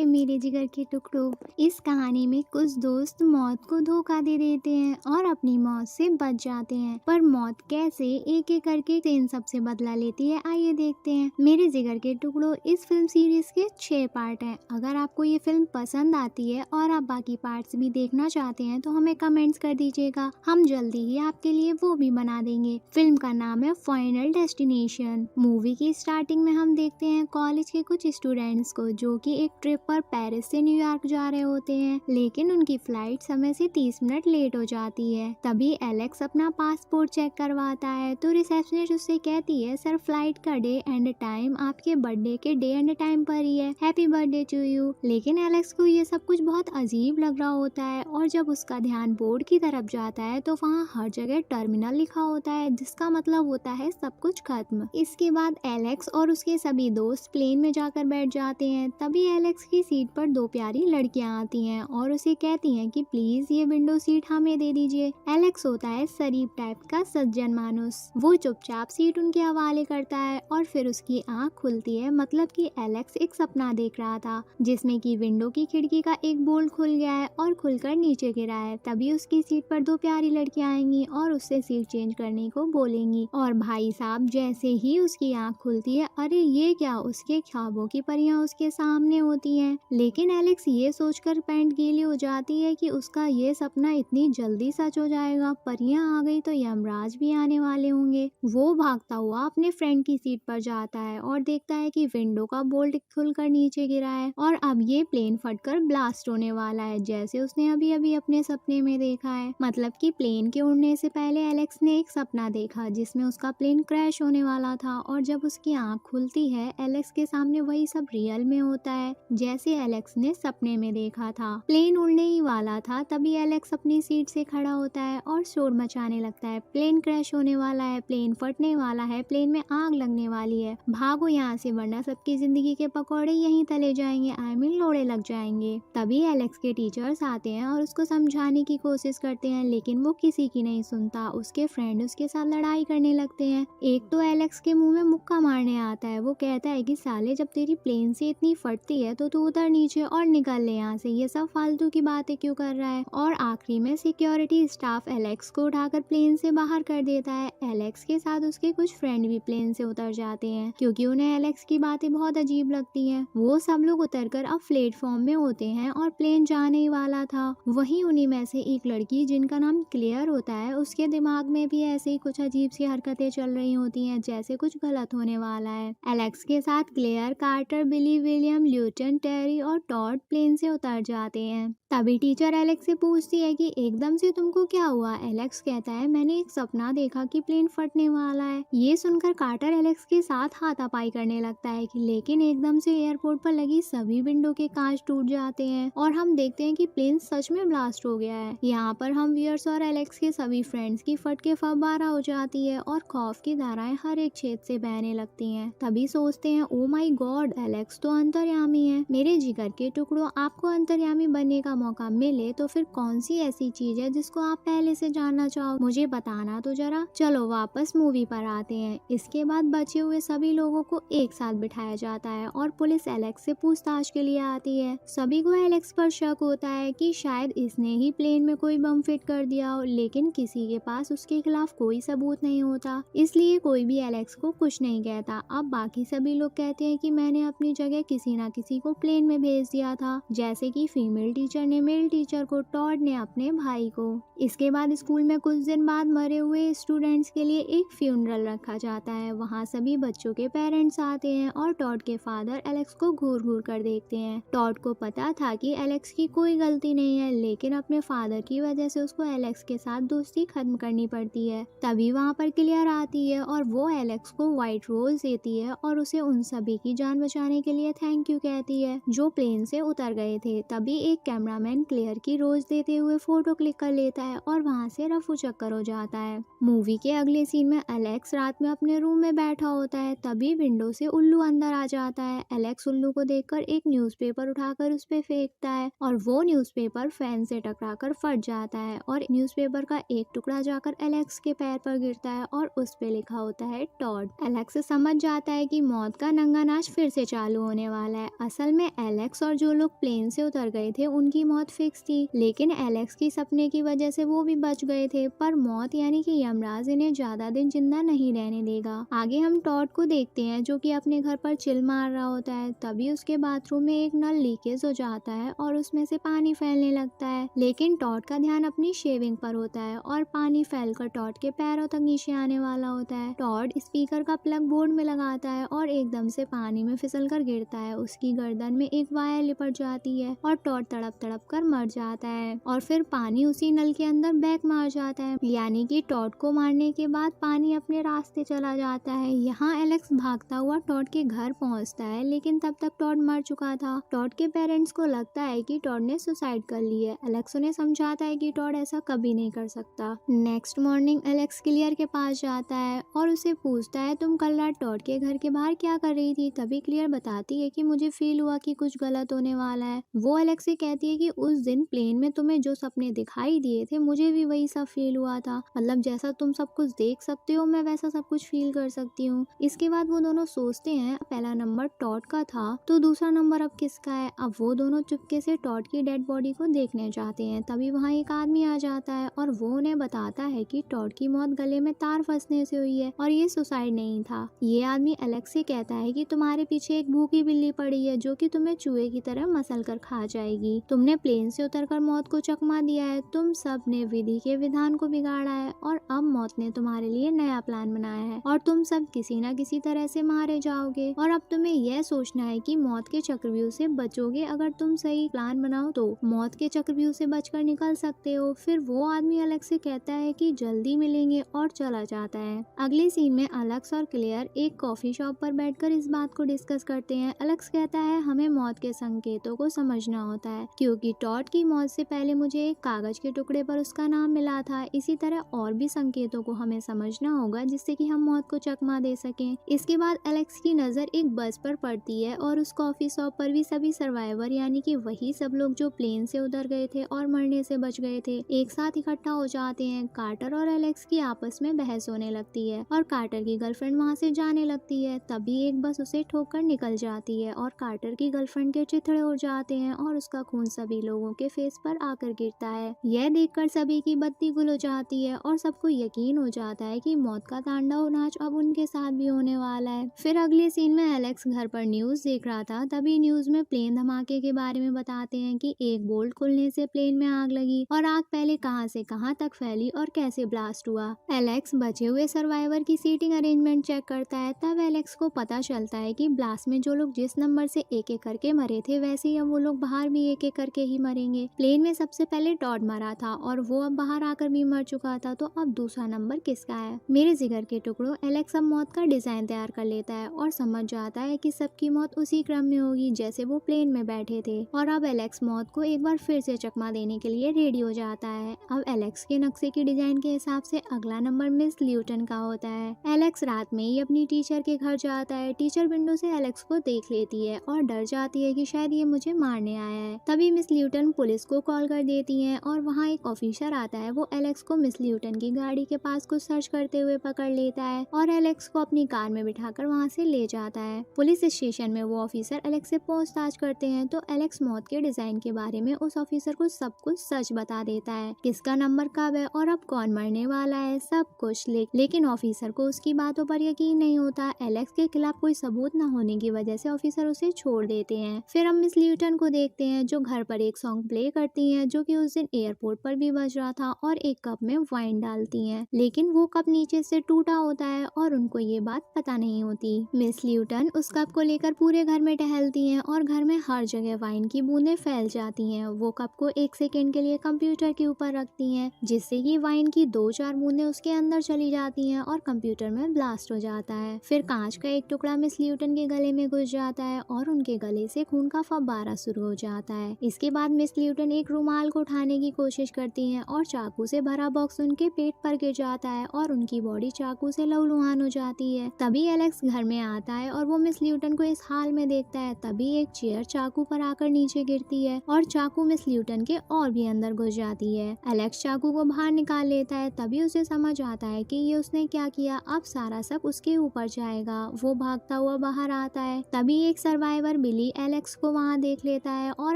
हाय मेरे जिगर के टुकड़ों। इस कहानी में कुछ दोस्त मौत को धोखा दे देते हैं और अपनी मौत से बच जाते हैं, पर मौत कैसे एक एक करके इन सब से बदला लेती है, आइए देखते हैं। मेरे जिगर के टुकड़ों इस फिल्म सीरीज के 6 पार्ट हैं। अगर आपको ये फिल्म पसंद आती है और आप बाकी पार्ट्स भी देखना चाहते हैं तो हमें कमेंट्स कर दीजिएगा, हम जल्दी ही आपके लिए वो भी बना देंगे। फिल्म का नाम है फाइनल डेस्टिनेशन। मूवी की स्टार्टिंग में हम देखते हैं कॉलेज के कुछ स्टूडेंट्स को जो कि एक ट्रिप पर पेरिस से न्यूयॉर्क जा रहे होते हैं, लेकिन उनकी फ्लाइट समय से 30 मिनट लेट हो जाती है। तभी एलेक्स अपना पासपोर्ट चेक करवाता है तो रिसेप्शनिस्ट उससे कहती है सर फ्लाइट का डे एंड टाइम आपके बर्थडे के डे एंड टाइम पर ही है, हैप्पी बर्थडे टू यू। लेकिन एलेक्स को ये सब कुछ बहुत अजीब लग रहा होता है और जब उसका ध्यान बोर्ड की तरफ जाता है तो वहाँ हर जगह टर्मिनल लिखा होता है, जिसका मतलब होता है सब कुछ खत्म। इसके बाद एलेक्स और उसके सभी दोस्त प्लेन में जाकर बैठ जाते हैं। तभी एलेक्स की सीट पर 2 प्यारी लड़कियां आती हैं और उसे कहती हैं कि प्लीज ये विंडो सीट हमें दे दीजिए। एलेक्स होता है शरीफ टाइप का सज्जन मानुस, वो चुपचाप सीट उनके हवाले करता है और फिर उसकी आंख खुलती है, मतलब कि एलेक्स एक सपना देख रहा था जिसमें कि विंडो की खिड़की का एक बोल्ट खुल गया है और खुलकर नीचे गिरा है। तभी उसकी सीट पर 2 प्यारी लड़कियां आएंगी और उससे सीट चेंज करने को बोलेंगी और भाई साहब जैसे ही उसकी आंख खुलती है, अरे ये क्या, उसके ख्वाबों की परियां उसके सामने होती हैं। लेकिन एलेक्स ये सोचकर पैंट गीली हो जाती है कि उसका ये सपना इतनी जल्दी सच हो जाएगा, परियां आ गई तो यमराज भी आने वाले होंगे। वो भागता हुआ अपने फ्रेंड की सीट पर जाता है और देखता है कि विंडो का बोल्ट खुलकर नीचे गिरा है और अब ये प्लेन फटकर ब्लास्ट होने वाला है, जैसे उसने अभी अभी अपने सपने में देखा है। मतलब कि प्लेन के उड़ने से पहले एलेक्स ने एक सपना देखा जिसमें उसका प्लेन क्रैश होने वाला था और जब उसकी आंख खुलती है एलेक्स के सामने वही सब रियल में होता है जैसे एलेक्स ने सपने में देखा था। प्लेन उड़ने ही वाला था तभी एलेक्स अपनी सीट से खड़ा होता है और शोर मचाने लगता है, प्लेन क्रैश होने वाला है, प्लेन फटने वाला है, प्लेन में आग लगने वाली है, भागो यहाँ से वरना सबकी जिंदगी के पकौड़े यहीं तले जाएंगे, आई मीन लोड़े लग जाएंगे। तभी एलेक्स के टीचर्स आते हैं और उसको समझाने की कोशिश करते हैं लेकिन वो किसी की नहीं सुनता। उसके फ्रेंड उसके साथ लड़ाई करने लगते हैं। एक तो एलेक्स के मुंह में मुक्का मारने आता है, वो कहता है कि साले जब तेरी प्लेन से इतनी फटती है तो तू उतर नीचे और निकल ले यहाँ से, ये सब फालतू की बातें क्यों कर रहा है। और आखिरी में सिक्योरिटी स्टाफ एलेक्स को उठाकर प्लेन से बाहर कर देता है। एलेक्स के साथ उसके कुछ फ्रेंड भी प्लेन से उतर जाते हैं क्योंकि उन्हें एलेक्स की बातें बहुत अजीब लगती हैं। वो सब लोग उतरकर अब प्लेटफॉर्म में होते हैं और प्लेन जाने ही वाला था। वहीं उन्हीं में से एक लड़की जिनका नाम क्लेयर होता है, उसके दिमाग में भी ऐसे ही कुछ अजीब सी हरकतें चल रही होती हैं जैसे कुछ गलत होने वाला है। एलेक्स के साथ क्लेयर, कार्टर, बिली, विलियम, ल्यूटन, टेरी और टॉड प्लेन से उतर जाते हैं। तभी टीचर एलेक्स से पूछती है कि एकदम से तुमको क्या हुआ। एलेक्स कहता है मैंने एक सपना देखा कि प्लेन फटने वाला है। ये सुनकर कार्टर एलेक्स के साथ हाथापाई करने लगता है कि लेकिन एकदम से एयरपोर्ट पर लगी सभी विंडो के कांच टूट जाते हैं और हम देखते हैं कि प्लेन सच में ब्लास्ट हो गया है। यहाँ पर हम वियर्स और एलेक्स के सभी फ्रेंड्स की फट के फव्वारा हो जाती है और खौफ की धाराएं हर एक छेद से बहने लगती हैं। तभी सोचते हैं ओ माय गॉड, एलेक्स तो अंतर्यामी है। मेरे जिगर के टुकड़ों, आपको अंतर्यामी बनने का मौका मिले तो फिर कौन सी ऐसी चीज है जिसको आप पहले से जानना चाहो, मुझे बताना तो जरा। चलो वापस मूवी पर आते हैं। इसके बाद बचे हुए सभी लोगों को एक साथ बिठाया जाता है और पुलिस एलेक्स से पूछताछ के लिए आती है। सभी को एलेक्स पर शक होता है कि शायद इसने ही प्लेन में कोई बम फिट कर दिया हो, लेकिन किसी के पास उसके खिलाफ कोई सबूत नहीं होता, इसलिए कोई भी एलेक्स को कुछ नहीं कहता। अब बाकी सभी लोग कहते हैं कि मैंने अपनी जगह किसी न किसी को प्लेन में भेज दिया था, जैसे कि फीमेल टीचर ने मेल टीचर को, टॉड ने अपने भाई को। इसके बाद स्कूल में कुछ दिन बाद मरे हुए स्टूडेंट्स के लिए एक फ्यूनरल रखा जाता है। वहाँ सभी बच्चों के पेरेंट्स आते हैं और टॉड के फादर एलेक्स को घूर घूर कर देखते हैं। टॉड को पता था कि एलेक्स की कोई गलती नहीं है, लेकिन अपने फादर की वजह से उसको एलेक्स के साथ दोस्ती खत्म करनी पड़ती है। तभी वहाँ पर क्लियर आती है और वो एलेक्स को व्हाइट रोज देती है और उसे उन सभी की जान बचाने के लिए थैंक यू कहती है जो प्लेन से उतर गए थे। तभी एक कैमरामैन क्लेयर की रोज देते हुए फोटो क्लिक कर लेता है और वहाँ से रफू चक्कर हो जाता है। मूवी के अगले सीन में एलेक्स रात में अपने रूम में बैठा होता है। तभी विंडो से उल्लू अंदर आ जाता है। एलेक्स उल्लू को देखकर एक न्यूज़पेपर उठाकर उस पे फेंकता है और वो न्यूज़पेपर फैन से टकराकर फट जाता है और न्यूज़पेपर का एक टुकड़ा जाकर एलेक्स के पैर पर गिरता है और उस पे लिखा होता है टॉड। एलेक्स समझ जाता है कि मौत का नंगा नाच फिर से चालू होने वाला है। असल में एलेक्स और जो लोग प्लेन से उतर गए थे उनकी मौत फिक्स थी, लेकिन एलेक्स की सपने की वजह से वो भी बच गए थे। पर मौत यानी कि यमराज इन्हें ज्यादा दिन जिंदा नहीं रहने देगा। आगे हम टॉड को देखते हैं जो कि अपने घर पर चिल मार रहा होता है। तभी उसके बाथरूम में एक नल लीकेज हो जाता है और उसमें से पानी फैलने लगता है, लेकिन टॉड का ध्यान अपनी शेविंग पर होता है और पानी फैलकर टॉड के पैरों तक नीचे आने वाला होता है। टॉड स्पीकर का प्लग बोर्ड में लगाता है और एकदम से पानी में फिसल कर गिरता है। उसकी गर्दन में एक वायर लिपट जाती है और टॉड तड़प तड़प कर मर जाता है और फिर पानी उसी नल के अंदर बैक मार जाता है, यानी कि टॉड को मारने के बाद पानी अपने रास्ते चला जाता है। यहाँ एलेक्स भागता हुआ टॉड के घर पहुँचता है, लेकिन तब तक टॉड मर चुका था। टॉड के पेरेंट्स को लगता है कि टॉड ने सुसाइड कर ली है। एलेक्स उन्हें समझाता है कि टॉड ऐसा कभी नहीं कर सकता। नेक्स्ट मॉर्निंग एलेक्स क्लियर के पास जाता है और उसे पूछता है तुम कल रात टॉड के घर के बाहर क्या कर रही थी। तभी क्लियर बताती है कि मुझे फील हुआ कि कुछ गलत होने वाला है। वो एलेक्स से कहती है कि उस दिन प्लेन में तुम्हें जो सपने दिखाई दिए थे मुझे भी वही सब फील हुआ था, मतलब जैसा तुम सब कुछ देख सकते हो मैं वैसा सब कुछ फील कर सकती हूँ। इसके बाद वो दोनों सोचते हैं पहला नंबर टॉड का था तो दूसरा नंबर अब किसका है। अब वो दोनों चुपके से टॉड की डेड बॉडी को देखने जाते हैं। तभी वहाँ एक आदमी आ जाता है और वो उन्हें बताता है कि टॉड की मौत गले में तार फंसने से हुई है और ये सुसाइड नहीं था। ये आदमी एलेक्स से कहता है कि तुम्हारे पीछे एक भूखी बिल्ली पड़ी है जो कि तुम्हें चूहे की तरह मसल कर खा जाएगी। तुमने प्लेन से उतरकर मौत को चकमा दिया है, तुम सब ने विधि के विधान को बिगाड़ा है और अब मौत ने तुम्हारे लिए नया प्लान बनाया है और तुम सब किसी न किसी तरह से मारे जाओगे और अब तुम्हें यह सोचना है कि मौत के चक्रव्यूह से बचोगे। अगर तुम सही प्लान बनाओ तो मौत के चक्रव्यूह से बचकर निकल सकते हो। फिर वो आदमी एलेक्स से कहता है कि जल्दी मिलेंगे और चला जाता है। अगले सीन में एलेक्स और क्लेयर एक कॉफी शॉप पर बैठकर इस बात को डिस्कस करते हैं। एलेक्स कहता है हमें मौत के संकेतों को समझना होता है क्योंकि टॉड की मौत से पहले मुझे एक कागज के टुकड़े पर उसका नाम मिला था। इसी तरह और भी संकेतों को हमें समझना होगा जिससे कि हम मौत को चकमा दे सकें। इसके बाद एलेक्स की नजर एक बस पर पड़ती है और उस कॉफी शॉप पर भी सभी सर्वाइवर यानी कि वही सब लोग जो प्लेन से उतर गए थे और मरने से बच गए थे एक साथ इकट्ठा हो जाते हैं। कार्टर और एलेक्स की आपस में बहस होने लगती है और कार्टर की गर्लफ्रेंड वहाँ से जाने लगती है। तभी एक बस उसे ठोकर निकल जाती है और कार्टर की गर्लफ्रेंड के चिथड़े उड़ जाते हैं और उसका खून सभी लोगों के फेस पर आकर गिरता है। यह देखकर सभी की बत्ती गुल हो जाती है और सबको यकीन हो जाता है कि मौत का तांडव नाच अब उनके साथ भी होने वाला है। फिर अगले सीन में एलेक्स घर पर न्यूज देख रहा था। तभी न्यूज में प्लेन धमाके के बारे में बताते हैं कि एक बोल्ट खुलने से प्लेन में आग लगी और आग पहले कहां से कहां तक फैली और कैसे ब्लास्ट हुआ। एलेक्स बचे हुए सर्वाइवर की सीटिंग अरेंजमेंट चेक करता है। तब एलेक्स को पता चलता है कि ब्लास्ट में जो लोग जिस नंबर से एक एक करके मरे थे वैसे ही अब वो लोग बाहर भी एक एक करके ही मरेंगे। प्लेन में सबसे पहले टॉड मरा था और वो अब बाहर आकर भी मर चुका था, तो अब दूसरा नंबर किसका है। मेरे जिगर के टुकड़ों, एलेक्स अब मौत का डिजाइन तैयार कर लेता है और समझ जाता है कि सबकी मौत उसी क्रम में होगी जैसे वो प्लेन में बैठे थे। और अब एलेक्स मौत को एक बार फिर से चकमा देने के लिए रेडी हो जाता है। अब एलेक्स के नक्शे की डिजाइन के हिसाब से अगला नंबर मिस ल्यूटन का होता है। एलेक्स रात में ही अपनी टीचर के घर जाता है। टीचर विंडो से एलेक्स को देख लेती है और डर जाती है कि शायद ये मुझे मारने आया है। तभी मिस ल्यूटन पुलिस को कॉल कर देती है और वहाँ एक ऑफिसर आता है। वो एलेक्स को मिस ल्यूटन की गाड़ी के पास कुछ सर्च करते हुए पकड़ लेता है और एलेक्स को अपनी कार में बिठाकर वहाँ से ले जाता है। पुलिस स्टेशन में वो ऑफिसर एलेक्स से पूछताछ करते हैं तो एलेक्स मौत के डिजाइन के बारे में उस ऑफिसर को सब कुछ सच बता देता है, किसका नंबर कब है और अब कौन मरने वाला है, सब कुछ। लेकिन ऑफिसर को उसकी बातों पर यकीन नहीं होता। एलेक्स के खिलाफ कोई सबूत न होने की वजह से ऑफिसर उसे छोड़ देते हैं। फिर हम मिस ल्यूटन को देखते हैं जो घर पर एक सॉन्ग प्ले करती हैं जो कि उस दिन एयरपोर्ट पर भी बज रहा था और एक कप में वाइन डालती हैं, लेकिन वो कप नीचे से टूटा होता है और उनको ये बात पता नहीं होती। मिस ल्यूटन उस कप को लेकर पूरे घर में टहलती हैं और घर में हर जगह वाइन की बूंदें फैल जाती हैं। वो कप को एक सेकेंड के लिए कंप्यूटर के ऊपर रखती हैं जिससे कि वाइन की 2-4 बूंदें उसके अंदर चली जाती हैं और कंप्यूटर में ब्लास्ट हो जाता है। फिर कांच का एक टुकड़ा मिस ल्यूटन के गले में घुस जाता है और उनके गले से खून का फव्वारा शुरू हो जाता है। इसके बाद मिस ल्यूटन एक रुमाल को उठाने की कोशिश करती हैं और चाकू से भरा बॉक्स उनके पेट पर गिर जाता है और उनकी बॉडी चाकू से लहूलुहान हो जाती है। तभी एलेक्स घर में आता है और वो मिस ल्यूटन को इस हाल में देखता है। तभी एक चेयर चाकू पर आकर नीचे गिरती है और चाकू मिस ल्यूटन के और भी अंदर घुस जाती है। एलेक्स चाकू को बाहर निकाल लेता है। तभी उसे समझ आता है कि ये उसने क्या किया, अब सारा शक उसके ऊपर जाएगा। वो भागता हुआ बाहर आता है। तभी एक सर्वाइवर बिली विली एलेक्स को वहाँ देख लेता है और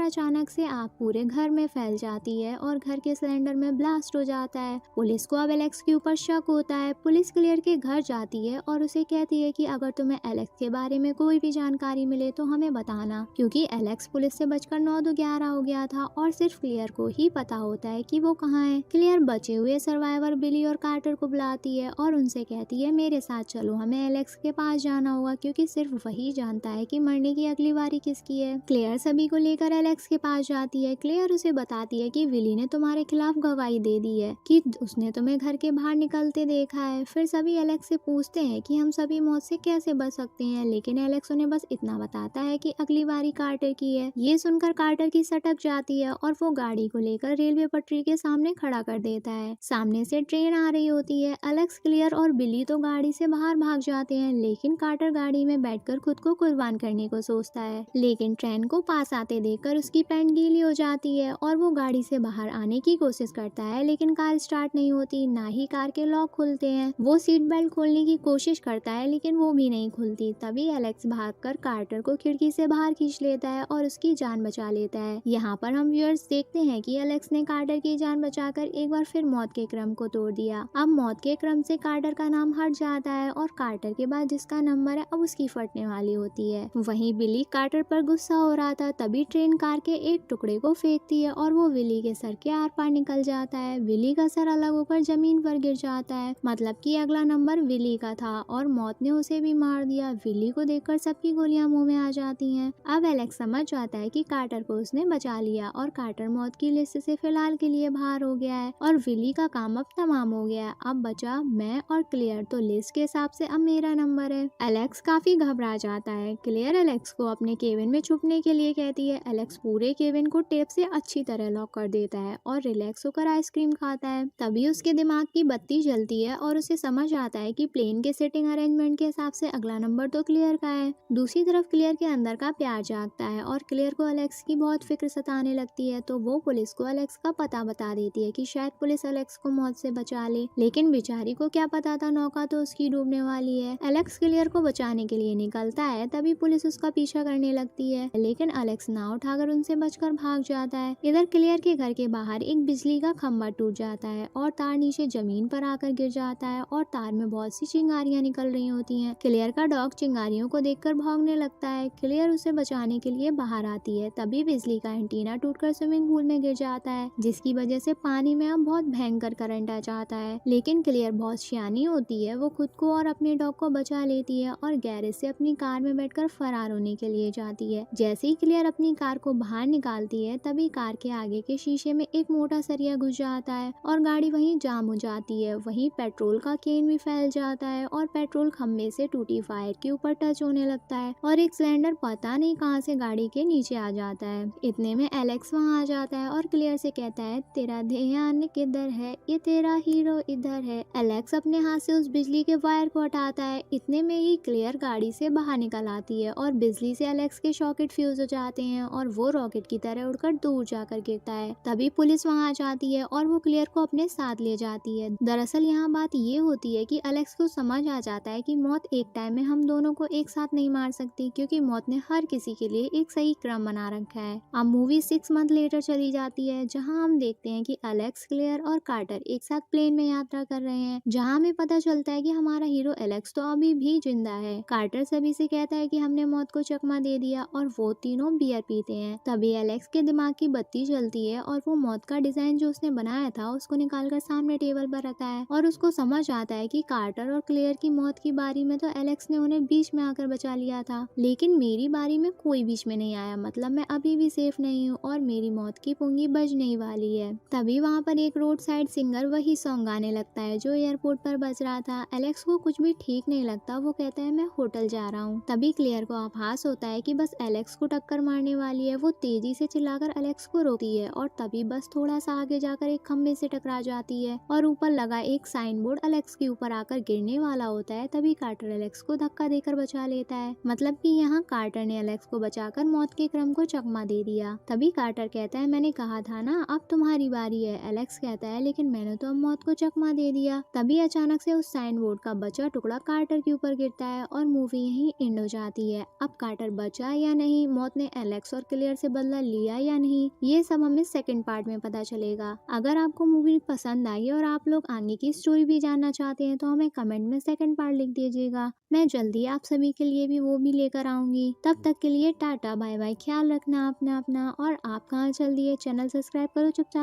अचानक से आग पूरे घर में फैल जाती है और घर के सिलेंडर में ब्लास्ट हो जाता है। पुलिस को अब एलेक्स के ऊपर शक होता है। पुलिस क्लियर के घर जाती है और उसे कहती है कि अगर तुम्हें एलेक्स के बारे में कोई भी जानकारी मिले तो हमें बताना, क्योंकि एलेक्स पुलिस से बचकर 9-11 हो गया था और सिर्फ क्लियर को ही पता होता है कि वो कहाँ है। क्लियर बचे हुए सर्वाइवर बिली और कार्टर को बुलाती है और उनसे कहती है मेरे साथ चलो, हमें एलेक्स के पास जाना होगा क्योंकि सिर्फ वही जानता है कि मरने की अगली बारी किसकी है। क्लियर सभी को लेकर एलेक्स के पास जाती है। क्लियर उसे बताती है कि विली ने तुम्हारे खिलाफ गवाही दे दी है कि उसने तुम्हें घर के बाहर निकलते देखा है। फिर सभी एलेक्स से पूछते हैं कि हम सभी मौत से कैसे बच सकते हैं, लेकिन एलेक्स उन्हें बस इतना बताता है कि अगली बारी कार्टर की है। ये सुनकर कार्टर की सटक जाती है और वो गाड़ी को लेकर रेलवे पटरी के सामने खड़ा कर देता है। सामने से ट्रेन आ रही होती है। एलेक्स, क्लियर और बिली तो गाड़ी से बाहर भाग जाते हैं, लेकिन कार्टर गाड़ी में बैठकर खुद को कुर्बान करने को सोचता है। लेकिन ट्रेन को पास आते देखकर उसकी पैंट गीली हो जाती है और वो गाड़ी से बाहर आने की कोशिश करता है, लेकिन कार स्टार्ट नहीं होती, ना ही कार के लॉक खुलते हैं। वो सीट बेल्ट खोलने की कोशिश करता है, लेकिन वो भी नहीं खुलती। तभी एलेक्स भागकर कार्टर को खिड़की से बाहर खींच लेता है और उसकी जान बचा लेता है। यहाँ पर हम व्यूअर्स देखते हैं कि एलेक्स ने कार्टर की जान बचाकर एक बार फिर मौत के क्रम को तोड़ दिया। अब मौत के क्रम से कार्टर का नाम हट जाता है और कार्टर के बाद जिसका नंबर है अब उसकी फटने वाली होती है। वहीं बिली कार्टर पर गुस्सा हो रहा था, तभी ट्रेन कार के एक टुकड़े को फेंकती है और वो विली के सर के आर पार निकल जाता है। विली का सर अलग होकर जमीन पर गिर जाता है, मतलब कि अगला नंबर विली का था और मौत ने उसे भी मार दिया। विली को देखकर सबकी गोलियां मुंह में आ जाती हैं। अब एलेक्स समझ जाता है कि कार्टर को उसने बचा लिया और कार्टर मौत की लिस्ट से फिलहाल के लिए बाहर हो गया है और विली का काम अब तमाम हो गया है। अब बचा मैं और क्लियर, तो लिस्ट के हिसाब से अब मेरा नंबर है। एलेक्स काफी घबरा जाता है। क्लियर एलेक्स को अपने केबिन में छुपने के लिए कहती है। एलेक्स पूरे केबिन को टेप से अच्छी तरह लॉक कर देता है और रिलैक्स होकर आइसक्रीम खाता है। तभी उसके दिमाग की बत्ती जलती है और उसे समझ आता है कि प्लेन के सिटिंग अरेंजमेंट के हिसाब से अगला नंबर तो क्लियर का है। दूसरी तरफ क्लियर के अंदर का प्यार जागता है और क्लियर को एलेक्स की बहुत फिक्र सताने लगती है, तो वो पुलिस को एलेक्स का पता बता देती है कि शायद पुलिस एलेक्स को मौत से बचा ले, लेकिन बेचारी को क्या पता था नौका तो उसकी डूबने वाली है। एलेक्स क्लियर को बचाने के लिए निकलता है, तभी पुलिस उसका पीछा करने लगती है, लेकिन एलेक्स नाव उठाकर उनसे बचकर भाग जाता है। इधर क्लियर के घर के बाहर एक बिजली का खंभा टूट जाता है और तार नीचे जमीन पर आकर गिर जाता है और तार में बहुत सी चिंगारियां निकल रही होती हैं। क्लियर का डॉग चिंगारियों को देखकर भागने लगता है। क्लियर उसे बचाने के लिए बाहर आती है, तभी बिजली का एंटीना टूटकर स्विमिंग पूल में गिर जाता है, जिसकी वजह से पानी में अब बहुत भयंकर करंट आ जाता है। लेकिन क्लियर बहुत सियानी होती है, वो खुद को और अपने डॉग को बचा लेती है और गैरेज से अपनी कार में बैठकर फरार होने के लिए जाती है। जैसे ही क्लियर अपनी कार को बाहर निकालती है, तभी कार के आगे के शीशे में एक मोटा सरिया घुस जाता है और गाड़ी वहीं जाम हो जाती है। वहीं पेट्रोल का केन भी फैल जाता है और पेट्रोल खंभे से टूटी वायर के ऊपर टच होने लगता है और एक सिलेंडर पता नहीं कहां से गाड़ी के नीचे आ जाता है। इतने में एलेक्स वहां आ जाता है और क्लियर से कहता है तेरा ध्यान किधर है, ये तेरा हीरो इधर है। एलेक्स अपने हाथ से उस बिजली के वायर को हटाता है। इतने में ही क्लियर गाड़ी से बाहर निकल आती है और बिजली से एलेक्स के सॉकेट फ्यूज हो जाते हैं और वो रॉकेट की तरह उड़कर दूर जाकर गिरता है। तभी पुलिस वहां आ जाती है और वो क्लियर को अपने साथ ले जाती है। दरअसल यहाँ बात ये होती है कि एलेक्स को समझ आ जाता है कि मौत एक टाइम में हम दोनों को एक साथ नहीं मार सकती, क्योंकि मौत ने हर किसी के लिए एक सही क्रम बना रखा है। अब मूवी 6 मंथ लेटर चली जाती है, जहाँ हम देखते हैं कि एलेक्स, क्लियर और कार्टर एक साथ प्लेन में यात्रा कर रहे हैं, जहाँ हमें पता चलता है कि हमारा हीरो एलेक्स तो अभी भी जिंदा है। कार्टर सभी से कहता है कि हमने मौत को चकमा दे दिया और वो तीनों बियर पीते हैं। तभी एलेक्स के दिमाग की बत्ती जलती है और वो मौत का डिजाइन जो उसने बनाया था उसको निकालकर सामने टेबल पर रखता है और उसको समझ आता है कि कार्टर और क्लियर की मौत की बारी में तो एलेक्स ने उन्हें बीच में आकर बचा लिया था, लेकिन मेरी बारी में कोई बीच में नहीं आया, मतलब मैं अभी भी सेफ नहीं हूँ और मेरी मौत की पुंगी बजने वाली है। तभी वहाँ पर एक रोड साइड सिंगर वही सॉन्ग गाने लगता है जो एयरपोर्ट पर बज रहा था। एलेक्स को कुछ भी ठीक नहीं लगता, वो कहता है मैं होटल जा रहा हूँ। तभी क्लियर को आभास होता है कि बस एलेक्स को टक्कर मारने वाली है। वो तेजी से चिल्लाकर एलेक्स को रोकती है और तभी बस थोड़ा सा आगे जाकर एक खंबे से टकरा जाती है और ऊपर लगा एक साइन बोर्ड एलेक्स के ऊपर आकर गिरने वाला होता है। तभी कार्टर एलेक्स को धक्का देकर बचा लेता है, मतलब कि यहाँ कार्टर ने एलेक्स को बचाकर मौत के क्रम को चकमा दे दिया। तभी कार्टर कहता है मैंने कहा था ना अब तुम्हारी बारी है। एलेक्स कहता है लेकिन मैंने तो अब मौत को चकमा दे दिया। तभी अचानक से उस साइन बोर्ड का बचा टुकड़ा कार्टर के ऊपर गिरता है और मूवी यहीं एंड हो जाती है। अब कार्टर बच बचा या नहीं, मौत ने एलेक्स और क्लेयर से बदला लिया या नहीं, ये सब हमें सेकंड पार्ट में पता चलेगा। अगर आपको मूवी पसंद आई और आप लोग आगे की स्टोरी भी जानना चाहते हैं तो हमें कमेंट में सेकंड पार्ट लिख दीजिएगा। मैं जल्दी आप सभी के लिए भी वो भी लेकर आऊंगी। तब तक के लिए टाटा बाय बाय, ख्याल रखना अपना अपना। और आप कहाँ चल दिए, चैनल सब्सक्राइब करो चुपचाप।